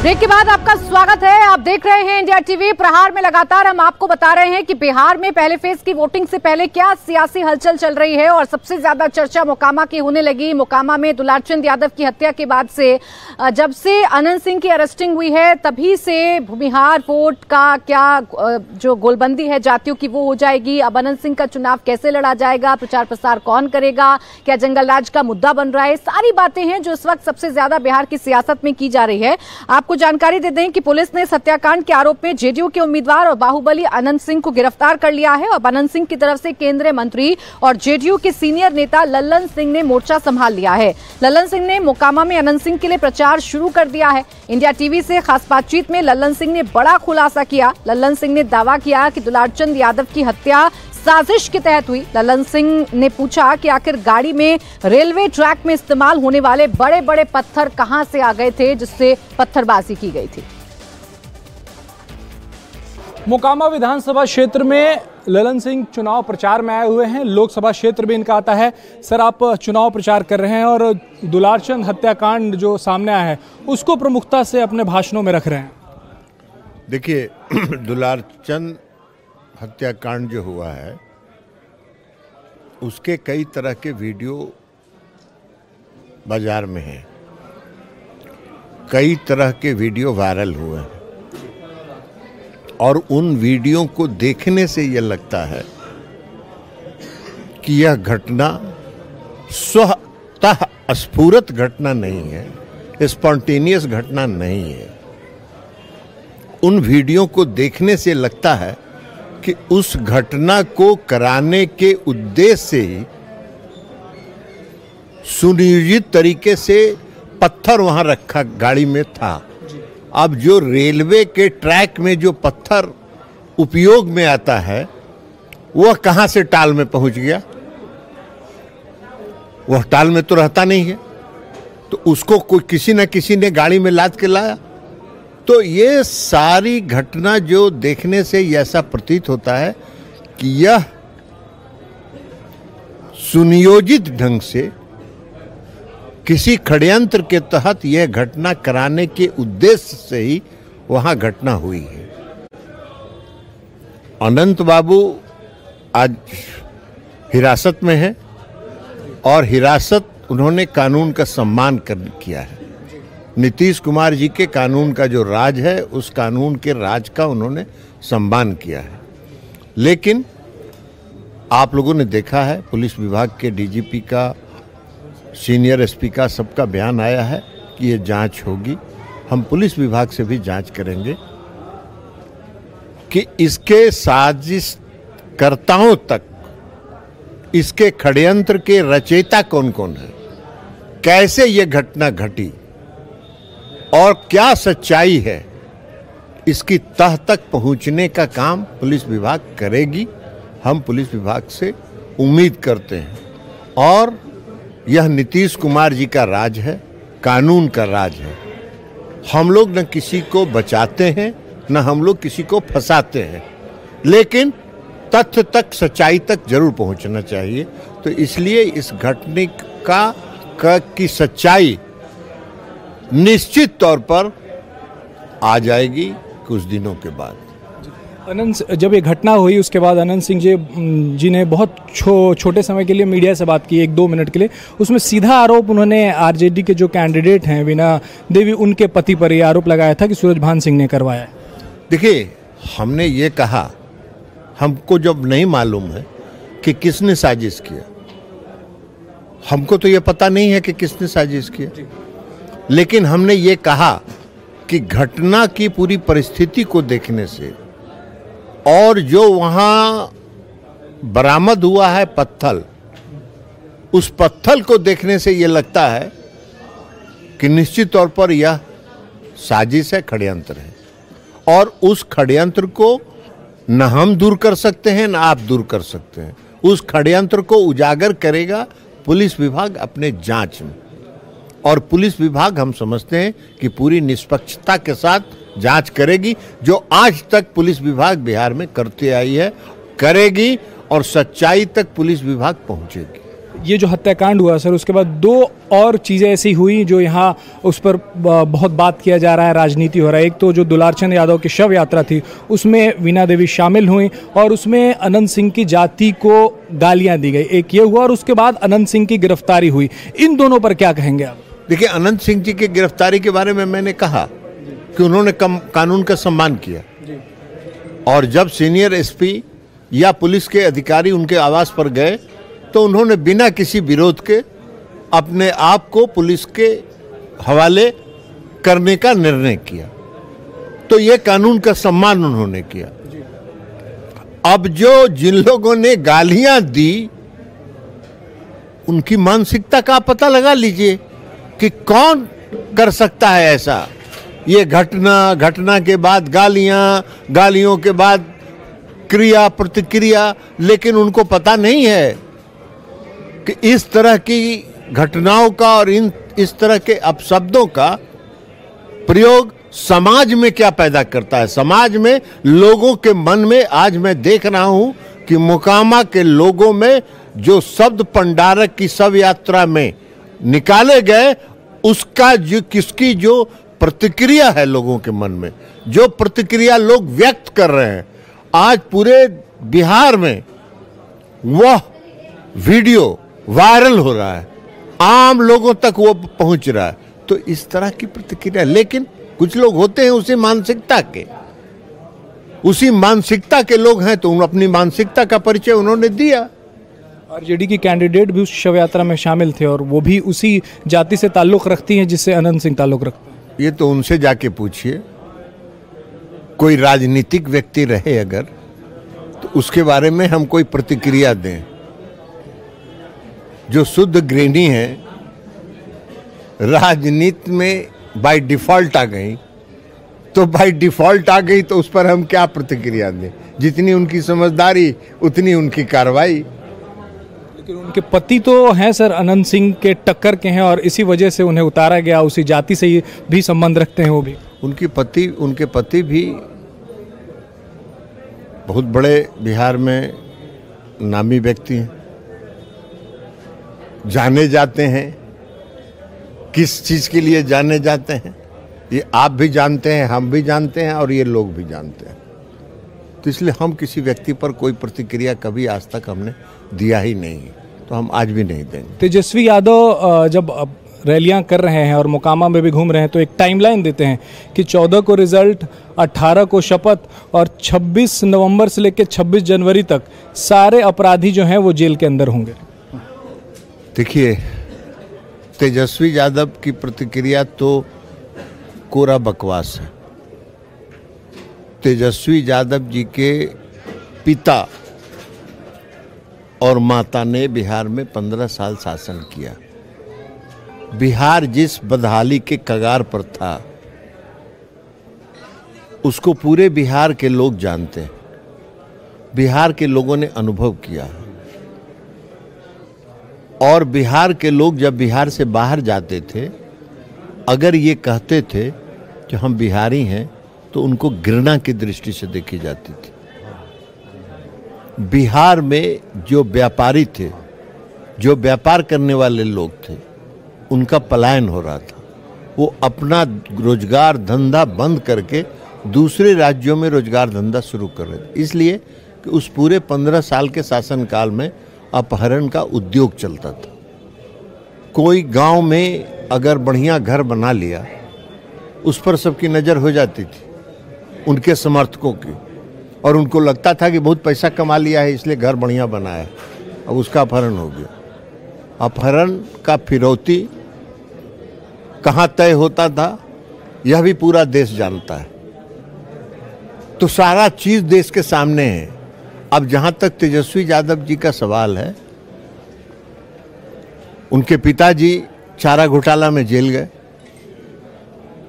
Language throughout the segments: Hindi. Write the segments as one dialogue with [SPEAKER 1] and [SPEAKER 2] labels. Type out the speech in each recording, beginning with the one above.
[SPEAKER 1] ब्रेक के बाद आपका स्वागत है। आप देख रहे हैं इंडिया टीवी। प्रहार में लगातार हम आपको बता रहे हैं कि बिहार में पहले फेज की वोटिंग से पहले क्या सियासी हलचल चल रही है और सबसे ज्यादा चर्चा मोकामा की होने लगी। मोकामा में दुलारचंद यादव की हत्या के बाद से जब से अनंत सिंह की अरेस्टिंग हुई है तभी से बिहार वोट का क्या जो गोलबंदी है जातियों की वो हो जाएगी। अब अनंत सिंह का चुनाव कैसे लड़ा जाएगा, प्रचार प्रसार कौन करेगा, क्या जंगल राज का मुद्दा बन रहा है, सारी बातें हैं जो इस वक्त सबसे ज्यादा बिहार की सियासत में की जा रही है। आपको जानकारी दे दें कि पुलिस ने इस हत्याकांड के आरोप में जेडीयू के उम्मीदवार और बाहुबली अनंत सिंह को गिरफ्तार कर लिया है। और अनंत सिंह की तरफ से केंद्रीय मंत्री और जेडीयू के सीनियर नेता लल्लन सिंह ने मोर्चा संभाल लिया है। लल्लन सिंह ने मोकामा में अनंत सिंह के लिए प्रचार शुरू कर दिया है। इंडिया टीवी से खास बातचीत में लल्लन सिंह ने बड़ा खुलासा किया। लल्लन सिंह ने दावा किया कि दुलारचंद यादव की हत्या साजिश के तहत हुई। लल्लन सिंह ने पूछा कि आखिर गाड़ी में रेलवे ट्रैक में इस्तेमाल होने वाले बड़े बड़े पत्थर कहां से आ गए थे जिससे पत्थरबाजी की गई थी।
[SPEAKER 2] मोकामा विधानसभा क्षेत्र में लल्लन सिंह चुनाव प्रचार में आए हुए हैं। लोकसभा क्षेत्र में इनका आता है। सर, आप चुनाव प्रचार कर रहे हैं और दुलारचंद हत्याकांड जो सामने आया है उसको प्रमुखता से अपने भाषणों में रख रहे हैं।
[SPEAKER 3] देखिए, दुलारचंद हत्याकांड जो हुआ है उसके कई तरह के वीडियो बाजार में हैं, कई तरह के वीडियो वायरल हुए हैं और उन वीडियो को देखने से यह लगता है कि यह घटना स्वतः स्फुरत घटना नहीं है, स्पॉन्टेनियस घटना नहीं है। उन वीडियो को देखने से लगता है कि उस घटना को कराने के उद्देश्य से ही सुनियोजित तरीके से पत्थर वहां रखा गाड़ी में था। अब जो रेलवे के ट्रैक में जो पत्थर उपयोग में आता है वह कहां से टाल में पहुंच गया? वह टाल में तो रहता नहीं है, तो उसको कोई किसी न किसी ने गाड़ी में लाद के लाया। तो ये सारी घटना जो देखने से ऐसा प्रतीत होता है कि यह सुनियोजित ढंग से किसी षड्यंत्र के तहत यह घटना कराने के उद्देश्य से ही वहां घटना हुई है। अनंत बाबू आज हिरासत में है और हिरासत उन्होंने कानून का सम्मान किया है। नीतीश कुमार जी के कानून का जो राज है उस कानून के राज का उन्होंने सम्मान किया है। लेकिन आप लोगों ने देखा है पुलिस विभाग के डीजीपी का, सीनियर एसपी का, सबका बयान आया है कि ये जांच होगी। हम पुलिस विभाग से भी जांच करेंगे कि इसके साजिशकर्ताओं तक, इसके षड्यंत्र के रचयिता कौन कौन है, कैसे ये घटना घटी और क्या सच्चाई है, इसकी तह तक पहुंचने का काम पुलिस विभाग करेगी। हम पुलिस विभाग से उम्मीद करते हैं और यह नीतीश कुमार जी का राज है, कानून का राज है। हम लोग न किसी को बचाते हैं न हम लोग किसी को फंसाते हैं, लेकिन तथ्य तक, सच्चाई तक जरूर पहुंचना चाहिए। तो इसलिए इस घटना की सच्चाई निश्चित तौर पर आ जाएगी कुछ दिनों के बाद।
[SPEAKER 2] अनंत, जब ये घटना हुई उसके बाद अनंत सिंह जी ने बहुत छोटे समय के लिए मीडिया से बात की, 1-2 मिनट के लिए। उसमें सीधा आरोप उन्होंने आरजेडी के जो कैंडिडेट हैं वीणा देवी, उनके पति पर ये आरोप लगाया था कि सूरजभान सिंह ने करवाया।
[SPEAKER 3] देखिए, हमने ये कहा, हमको जब नहीं मालूम है कि किसने साजिश किया, हमको तो ये पता नहीं है कि किसने साजिश किया, लेकिन हमने ये कहा कि घटना की पूरी परिस्थिति को देखने से और जो वहां बरामद हुआ है पत्थर, उस पत्थर को देखने से यह लगता है कि निश्चित तौर पर यह साजिश है, षड्यंत्र है। और उस षड्यंत्र को न हम दूर कर सकते हैं न आप दूर कर सकते हैं। उस षड्यंत्र को उजागर करेगा पुलिस विभाग अपने जांच में, और पुलिस विभाग हम समझते हैं कि पूरी निष्पक्षता के साथ जांच करेगी, जो आज तक पुलिस विभाग बिहार में करते आई है, करेगी और सच्चाई तक पुलिस विभाग पहुंचेगी।
[SPEAKER 2] ये जो हत्याकांड हुआ सर, उसके बाद दो और चीज़ें ऐसी हुई जो यहाँ उस पर बहुत बात किया जा रहा है, राजनीति हो रहा है। एक तो जो दुलारचंद यादव की शव यात्रा थी उसमें वीणा देवी शामिल हुई और उसमें अनंत सिंह की जाति को गालियां दी गई, एक ये हुआ, और उसके बाद अनंत सिंह की गिरफ्तारी हुई। इन दोनों पर क्या कहेंगे आप?
[SPEAKER 3] देखिए, अनंत सिंह जी की गिरफ्तारी के बारे में मैंने कहा कि उन्होंने कानून का सम्मान किया, और जब सीनियर एसपी या पुलिस के अधिकारी उनके आवास पर गए तो उन्होंने बिना किसी विरोध के अपने आप को पुलिस के हवाले करने का निर्णय किया। तो ये कानून का सम्मान उन्होंने किया। अब जो जिन लोगों ने गालियां दी उनकी मानसिकता का पता लगा लीजिए कि कौन कर सकता है ऐसा। ये घटना के बाद गालियों के बाद क्रिया प्रतिक्रिया, लेकिन उनको पता नहीं है कि इस तरह की घटनाओं का और इस तरह के अपशब्दों का प्रयोग समाज में क्या पैदा करता है। समाज में लोगों के मन में आज मैं देख रहा हूं कि मोकामा के लोगों में जो शब्द पंडारक की शव यात्रा में निकाले गए, उसका किसकी जो प्रतिक्रिया है लोगों के मन में, जो प्रतिक्रिया लोग व्यक्त कर रहे हैं, आज पूरे बिहार में वह वीडियो वायरल हो रहा है, आम लोगों तक वो पहुंच रहा है। तो इस तरह की प्रतिक्रिया, लेकिन कुछ लोग होते हैं उसी मानसिकता के लोग हैं, तो अपनी मानसिकता का परिचय उन्होंने दिया।
[SPEAKER 2] आरजेडी की कैंडिडेट भी उस शव यात्रा में शामिल थे और वो भी उसी जाति से ताल्लुक रखती हैं जिससे अनंत सिंह ताल्लुक रखते हैं।
[SPEAKER 3] ये तो उनसे जाके पूछिए। कोई राजनीतिक व्यक्ति रहे अगर, तो उसके बारे में हम कोई प्रतिक्रिया दें। जो शुद्ध गृहिणी है, राजनीति में बाय डिफॉल्ट आ गई, तो बाय डिफॉल्ट आ गई तो उस पर हम क्या प्रतिक्रिया दें। जितनी उनकी समझदारी उतनी उनकी कार्रवाई।
[SPEAKER 2] लेकिन उनके पति तो हैं सर, अनंत सिंह के टक्कर के हैं और इसी वजह से उन्हें उतारा गया, उसी जाति से ही भी संबंध रखते हैं वो भी।
[SPEAKER 3] उनके पति भी बहुत बड़े बिहार में नामी व्यक्ति हैं, जाने जाते हैं। किस चीज़ के लिए जाने जाते हैं ये आप भी जानते हैं, हम भी जानते हैं और ये लोग भी जानते हैं। तो इसलिए हम किसी व्यक्ति पर कोई प्रतिक्रिया कभी आज तक हमने दिया ही नहीं, तो हम आज भी नहीं देंगे।
[SPEAKER 2] तेजस्वी यादव जब रैलियां कर रहे हैं और मोकामा में भी घूम रहे हैं तो एक टाइमलाइन देते हैं कि 14 को रिजल्ट, 18 को शपथ और 26 नवंबर से लेकर 26 जनवरी तक सारे अपराधी जो हैं वो जेल के अंदर होंगे।
[SPEAKER 3] देखिए, तेजस्वी यादव की प्रतिक्रिया तो कोरा बकवास है। तेजस्वी यादव जी के पिता और माता ने बिहार में 15 साल शासन किया। बिहार जिस बदहाली के कगार पर था उसको पूरे बिहार के लोग जानते हैं, बिहार के लोगों ने अनुभव किया। और बिहार के लोग जब बिहार से बाहर जाते थे, अगर ये कहते थे कि हम बिहारी हैं, तो उनको घृणा की दृष्टि से देखी जाती थी। बिहार में जो व्यापारी थे, जो व्यापार करने वाले लोग थे, उनका पलायन हो रहा था। वो अपना रोजगार धंधा बंद करके दूसरे राज्यों में रोजगार धंधा शुरू कर रहे थे, इसलिए कि उस पूरे 15 साल के शासनकाल में अपहरण का उद्योग चलता था। कोई गांव में अगर बढ़िया घर बना लिया, उस पर सबकी नज़र हो जाती थी, उनके समर्थकों की, और उनको लगता था कि बहुत पैसा कमा लिया है इसलिए घर बढ़िया बनाया। अब उसका अपहरण हो गया। अपहरण का फिरौती कहाँ तय होता था यह भी पूरा देश जानता है। तो सारा चीज़ देश के सामने है। अब जहाँ तक तेजस्वी यादव जी का सवाल है, उनके पिताजी चारा घोटाला में जेल गए।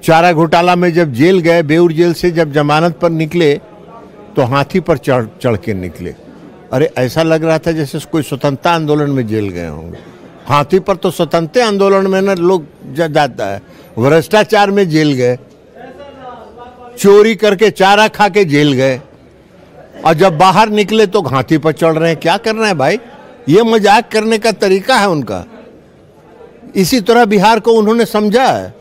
[SPEAKER 3] चारा घोटाला में जब जेल गए, बेऊर जेल से जब जमानत पर निकले तो हाथी पर चढ़ के निकले। अरे ऐसा लग रहा था जैसे कोई स्वतंत्रता आंदोलन में जेल गए होंगे। हाथी पर तो स्वतंत्रता आंदोलन में ना लोग जाता है। भ्रष्टाचार में जेल गए, चोरी करके चारा खा के जेल गए, और जब बाहर निकले तो हाथी पर चढ़ रहे हैं। क्या कर रहे हैं भाई? ये मजाक करने का तरीका है उनका। इसी तरह बिहार को उन्होंने समझा है,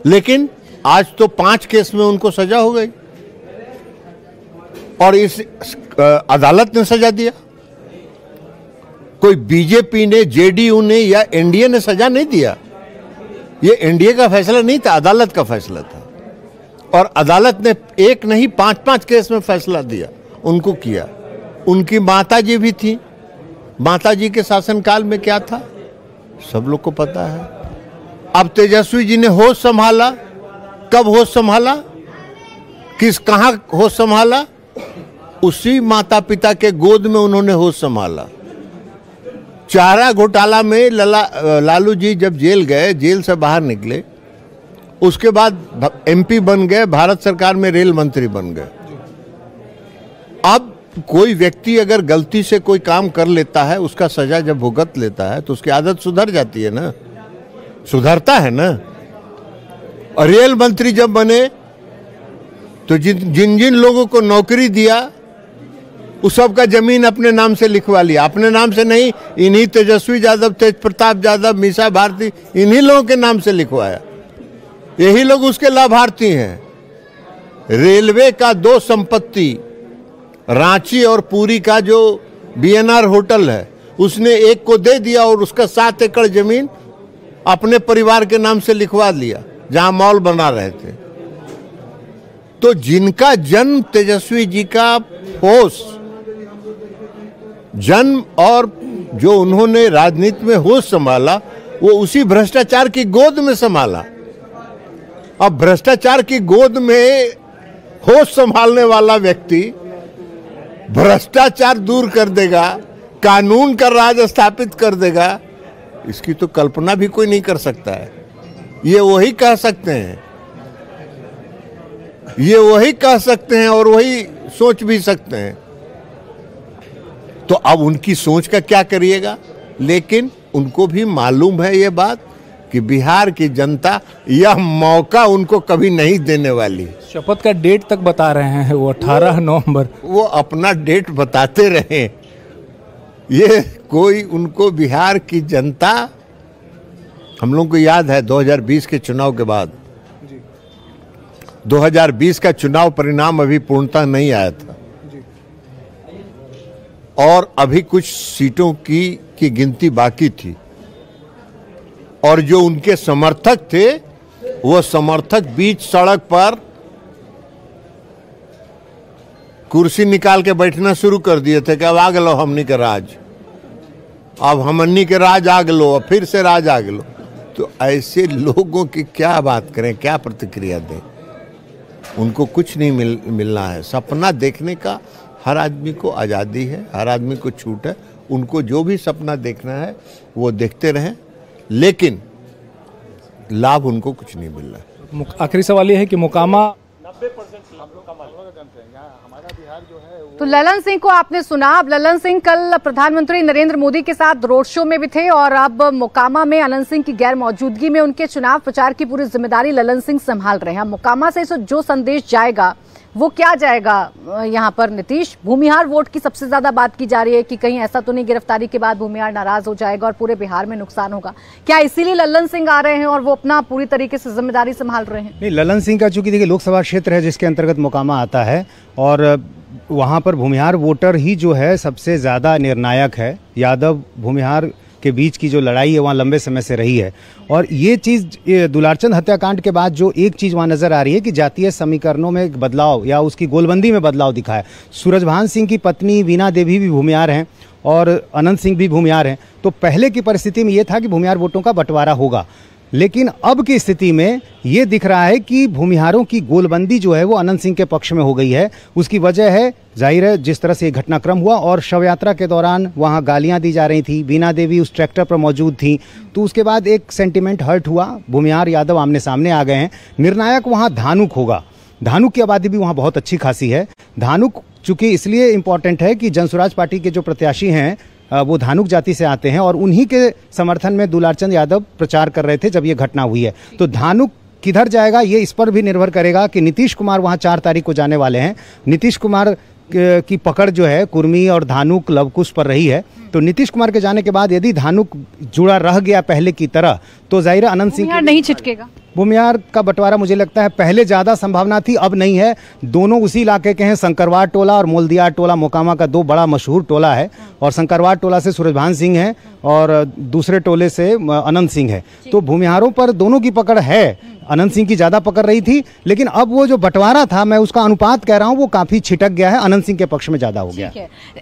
[SPEAKER 3] लेकिन आज तो 5 केस में उनको सजा हो गई और इस अदालत ने सजा दिया। कोई बीजेपी ने, जेडीयू ने या एनडीए ने सजा नहीं दिया। ये एनडीए का फैसला नहीं था, अदालत का फैसला था। और अदालत ने एक नहीं 5-5 केस में फैसला दिया, उनको किया। उनकी माताजी भी थी। माताजी के शासनकाल में क्या था सब लोग को पता है। अब तेजस्वी जी ने होश संभाला। कब होश संभाला? कहां होश संभाला? उसी माता पिता के गोद में उन्होंने होश संभाला। चारा घोटाला में लालू जी जब जेल गए, जेल से बाहर निकले, उसके बाद एमपी बन गए, भारत सरकार में रेल मंत्री बन गए। अब कोई व्यक्ति अगर गलती से कोई काम कर लेता है, उसका सजा जब भुगत लेता है तो उसकी आदत सुधर जाती है ना, सुधरता है ना। और रेल मंत्री जब बने तो जिन जिन लोगों को नौकरी दिया उस सब का जमीन अपने नाम से लिखवा लिया। अपने नाम से नहीं, इन्हीं तेजस्वी यादव, तेज प्रताप यादव, मीसा भारती, इन्हीं लोगों के नाम से लिखवाया। यही लोग उसके लाभार्थी हैं। रेलवे का 2 संपत्ति, रांची और पुरी का जो बीएनआर होटल है, उसने एक को दे दिया और उसका 7 एकड़ जमीन अपने परिवार के नाम से लिखवा लिया, जहां मॉल बना रहे थे। तो जिनका जन्म तेजस्वी जी का होश, जन्म और जो उन्होंने राजनीति में होश संभाला, वो उसी भ्रष्टाचार की गोद में संभाला। अब भ्रष्टाचार की गोद में होश संभालने वाला व्यक्ति भ्रष्टाचार दूर कर देगा, कानून का राज स्थापित कर देगा, इसकी तो कल्पना भी कोई नहीं कर सकता है। ये वही कह सकते हैं, ये वही कह सकते हैं और वही सोच भी सकते हैं। तो अब उनकी सोच का क्या करिएगा? लेकिन उनको भी मालूम है ये बात कि बिहार की जनता यह मौका उनको कभी नहीं देने वाली।
[SPEAKER 2] शपथ का डेट तक बता रहे हैं वो 18 नवंबर।
[SPEAKER 3] वो अपना डेट बताते रहे। ये कोई उनको बिहार की जनता, हम लोग को याद है 2020 के चुनाव के बाद, 2020 का चुनाव परिणाम अभी पूर्णतः नहीं आया था और अभी कुछ सीटों की गिनती बाकी थी। और जो उनके समर्थक थे, वो समर्थक बीच सड़क पर कुर्सी निकाल के बैठना शुरू कर दिए थे कि अब आ गलो हमनी के राज, अब हमनी के राज आ गलो, अब फिर से राज आ गलो। तो ऐसे लोगों की क्या बात करें, क्या प्रतिक्रिया दें? उनको कुछ नहीं मिलना है। सपना देखने का हर आदमी को आज़ादी है, हर आदमी को छूट है। उनको जो भी सपना देखना है वो देखते रहें, लेकिन लाभ उनको कुछ नहीं मिल रहा है।
[SPEAKER 2] आखिरी सवाल ये है कि मोकामा
[SPEAKER 4] 90% हम लोग का मालवा का गंत है। यहाँ हमारा बिहार जो है
[SPEAKER 1] तो ललन सिंह को आपने सुना। अब ललन सिंह कल प्रधानमंत्री नरेंद्र मोदी के साथ रोड शो में भी थे और अब मोकामा में अनंत सिंह की गैर मौजूदगी में उनके चुनाव प्रचार की पूरी जिम्मेदारी ललन सिंह संभाल रहे हैं। मोकामा से जो संदेश जाएगा वो क्या जाएगा? यहाँ पर नीतीश, भूमिहार वोट की सबसे ज्यादा बात की जा रही है कि कहीं ऐसा तो नहीं गिरफ्तारी के बाद भूमिहार नाराज हो जाएगा और पूरे बिहार में नुकसान होगा। क्या इसीलिए ललन सिंह आ रहे हैं और वो अपना पूरी तरीके से जिम्मेदारी संभाल रहे हैं?
[SPEAKER 5] नहीं, ललन सिंह का चूंकि देखिए लोकसभा क्षेत्र है जिसके अंतर्गत मोकामा आता है और वहाँ पर भूमिहार वोटर ही जो है सबसे ज़्यादा निर्णायक है। यादव भूमिहार के बीच की जो लड़ाई है वहाँ लंबे समय से रही है और ये चीज़ दुलारचंद हत्याकांड के बाद जो एक चीज़ वहाँ नज़र आ रही है कि जातीय समीकरणों में एक बदलाव या उसकी गोलबंदी में बदलाव दिखा है। सूरजभान सिंह की पत्नी वीणा देवी भी भूमिहार हैं और अनंत सिंह भी भूमिहार हैं। तो पहले की परिस्थिति में ये था कि भूमिहार वोटों का बंटवारा होगा, लेकिन अब की स्थिति में ये दिख रहा है कि भूमिहारों की गोलबंदी जो है वो अनंत सिंह के पक्ष में हो गई है। उसकी वजह है जाहिर है जिस तरह से ये घटनाक्रम हुआ और शव यात्रा के दौरान वहाँ गालियाँ दी जा रही थी, वीणा देवी उस ट्रैक्टर पर मौजूद थी, तो उसके बाद एक सेंटिमेंट हर्ट हुआ। भूमिहार यादव आमने सामने आ गए हैं। निर्णायक वहाँ धानुक होगा। धानुक की आबादी भी वहाँ बहुत अच्छी खासी है। धानुक चूंकि इसलिए इम्पॉर्टेंट है कि जनसुराज पार्टी के जो प्रत्याशी हैं वो धानुक जाति से आते हैं और उन्हीं के समर्थन में दुलारचंद यादव प्रचार कर रहे थे जब ये घटना हुई है। तो धानुक किधर जाएगा ये इस पर भी निर्भर करेगा कि नीतीश कुमार वहाँ 4 तारीख को जाने वाले हैं। नीतीश कुमार की पकड़ जो है कुर्मी और धानुक लवकुश पर रही है, तो नीतीश कुमार के जाने के बाद यदि धानुक जुड़ा रह गया पहले की तरह तो जाहिर है अनंत सिंह
[SPEAKER 1] नहीं छिटकेगा।
[SPEAKER 5] भूमिहार का बंटवारा मुझे लगता है पहले ज़्यादा संभावना थी, अब नहीं है। दोनों उसी इलाके के हैं, शंकरवाड़ टोला और मोलदियार टोला मोकामा का 2 बड़ा मशहूर टोला है। और शंकरवाड़ टोला से सूरजभान सिंह है और दूसरे टोले से अनंत सिंह है। तो भूमिहारों पर दोनों की पकड़ है। अनंत सिंह की ज़्यादा पकड़ रही थी, लेकिन अब वो जो बंटवारा था, मैं उसका अनुपात कह रहा हूँ, वो काफ़ी छिटक गया है, अनंत सिंह के पक्ष में ज़्यादा हो गया।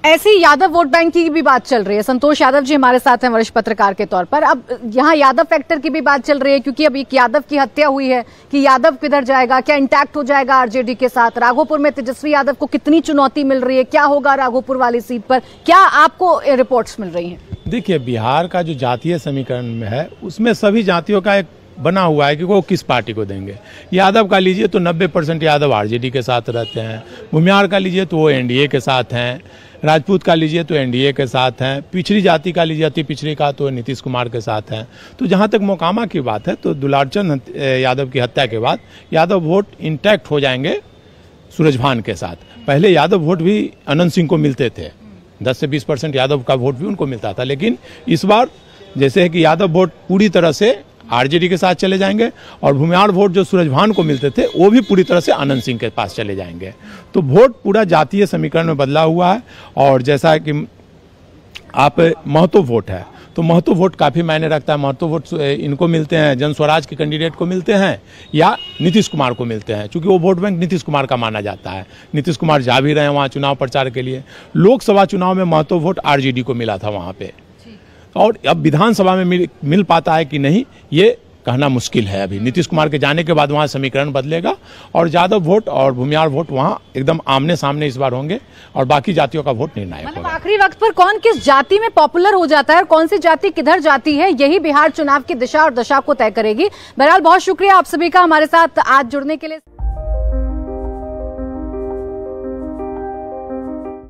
[SPEAKER 1] ऐसी यादव वोट बैंक की भी बात चल रही है। संतोष यादव जी हमारे साथ हैं वरिष्ठ पत्रकार के तौर पर। अब यहाँ यादव फैक्टर की भी बात चल रही है, क्योंकि अब एक यादव की हत्या हुई है कि यादव किधर जाएगा, क्या इंटैक्ट हो जाएगा आरजेडी के साथ। राघोपुर में तेजस्वी यादव को कितनी चुनौती मिल रही है, क्या होगा राघोपुर वाली सीट पर, क्या आपको रिपोर्ट्स मिल रही हैं?
[SPEAKER 6] देखिए, बिहार का जो जातीय समीकरण में है उसमें सभी जातियों का एक बना हुआ है कि वो किस पार्टी को देंगे। यादव का लीजिए तो 90% यादव आरजेडी के साथ रहते हैं। भूमिहार का लीजिए तो वो एनडीए के साथ हैं। राजपूत का लीजिए तो एनडीए के साथ हैं। पिछड़ी जाति का लीजिए, अति पिछड़ी का तो नीतीश कुमार के साथ हैं। तो जहाँ तक मोकामा की बात है तो दुलारचंद यादव की हत्या के बाद यादव वोट इंटैक्ट हो जाएंगे सूरजभान के साथ। पहले यादव वोट भी अनंत सिंह को मिलते थे, 10 से 20% यादव का वोट भी उनको मिलता था। लेकिन इस बार जैसे है कि यादव वोट पूरी तरह से आरजेडी के साथ चले जाएंगे और भूमिहार वोट जो सूरजभान को मिलते थे वो भी पूरी तरह से अनंत सिंह के पास चले जाएंगे। तो वोट पूरा जातीय समीकरण में बदला हुआ है। और जैसा कि आप महतो वोट है तो महतो वोट काफ़ी मायने रखता है। महतो वोट इनको मिलते हैं, जन स्वराज के कैंडिडेट को मिलते हैं या नीतीश कुमार को मिलते हैं, क्योंकि वो वोट बैंक नीतीश कुमार का माना जाता है। नीतीश कुमार जा भी रहे हैं वहाँ चुनाव प्रचार के लिए। लोकसभा चुनाव में महतो वोट आरजेडी को मिला था वहाँ पे, और अब विधानसभा में मिल पाता है कि नहीं ये कहना मुश्किल है। अभी नीतीश कुमार के जाने के बाद वहाँ समीकरण बदलेगा और यादव वोट और भूमिहार वोट वहाँ एकदम आमने सामने इस बार होंगे और बाकी जातियों का वोट निर्णायक होगा।
[SPEAKER 1] आखिरी वक्त पर कौन किस जाति में पॉपुलर हो जाता है और कौन सी जाति किधर जाती है, यही बिहार चुनाव की दिशा और दशा को तय करेगी। बहरहाल बहुत शुक्रिया आप सभी का हमारे साथ आज जुड़ने के लिए।